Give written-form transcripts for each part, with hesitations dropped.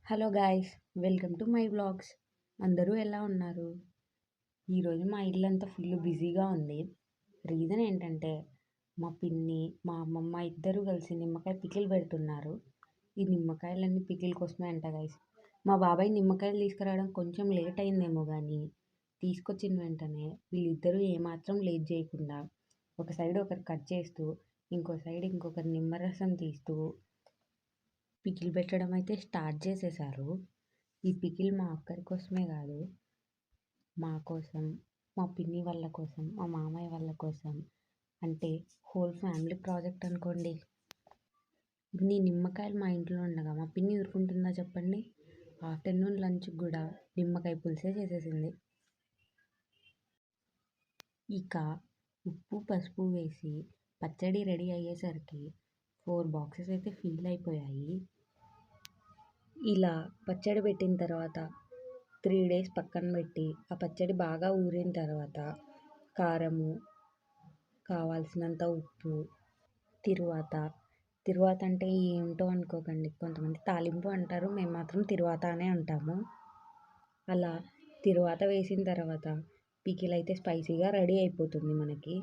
Hello guys, welcome to my vlogs. అందరూ ఎలా ఉన్నారు? ఈరోజు మా ఇల్లంతా ఫుల్ బిజీగా ఉంది. రీజన్ ఏంటంటే మా పిన్ని మా అమ్మమ్మ ఇద్దరు కలిసి నిమ్మకాయ పికిల్ పెడుతున్నారు. ఈ నిమ్మకాయలన్నీ పికిల్ కోసమే అంట గాయ్స్. మా బాబాయ్ నిమ్మకాయలు తీసుకురావడం కొంచెం లేట్ అయిందేమో కానీ తీసుకొచ్చిన వెంటనే వీళ్ళిద్దరూ ఏమాత్రం లేట్ చేయకుండా ఒక సైడ్ ఒకరు కట్ చేస్తూ ఇంకో సైడ్ ఇంకొకరు నిమ్మరసం తీస్తూ పికిల్ పెట్టడం అయితే స్టార్ట్ చేసేసారు. ఈ పికిల్ మా ఒక్కరి కోసమే కాదు, మా కోసం, మా పిన్ని వాళ్ళ కోసం, మా మామయ్య వాళ్ళ కోసం, అంటే హోల్ ఫ్యామిలీ ప్రాజెక్ట్ అనుకోండి. ఇన్ని నిమ్మకాయలు మా ఇంట్లో ఉండగా మా పిన్ని ఊరుకుంటుందా చెప్పండి? ఆఫ్టర్నూన్ లంచ్ కూడా నిమ్మకాయ పులుసే చేసేసింది. ఇక ఉప్పు పసుపు వేసి పచ్చడి రెడీ అయ్యేసరికి 4 బాక్సెస్ అయితే ఫిల్ అయిపోయాయి. ఇలా పచ్చడి పెట్టిన తర్వాత 3 డేస్ పక్కన పెట్టి ఆ పచ్చడి బాగా ఊరిన తర్వాత కారము, కావాల్సినంత ఉప్పు, తిరువాత అంటే ఏమిటో అనుకోకండి, కొంతమంది తాలింపు అంటారు, మేము మాత్రం తిరువాత అనే అంటాము. అలా తిరువాత వేసిన తర్వాత పికిల్ అయితే స్పైసీగా రెడీ అయిపోతుంది మనకి.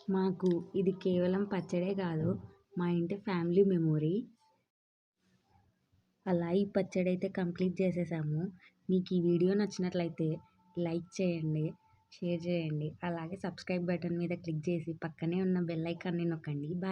మాకు ఇది కేవలం పచ్చడే కాదు, మా ఇంటి ఫ్యామిలీ మెమొరీ. అలా ఈ పచ్చడి అయితే కంప్లీట్ చేసేసాము. మీకు ఈ వీడియో నచ్చినట్లయితే లైక్ చేయండి, షేర్ చేయండి, అలాగే సబ్స్క్రైబ్ బటన్ మీద క్లిక్ చేసి పక్కనే ఉన్న బెల్ ఐకాన్ని నొక్కండి. బాయ్.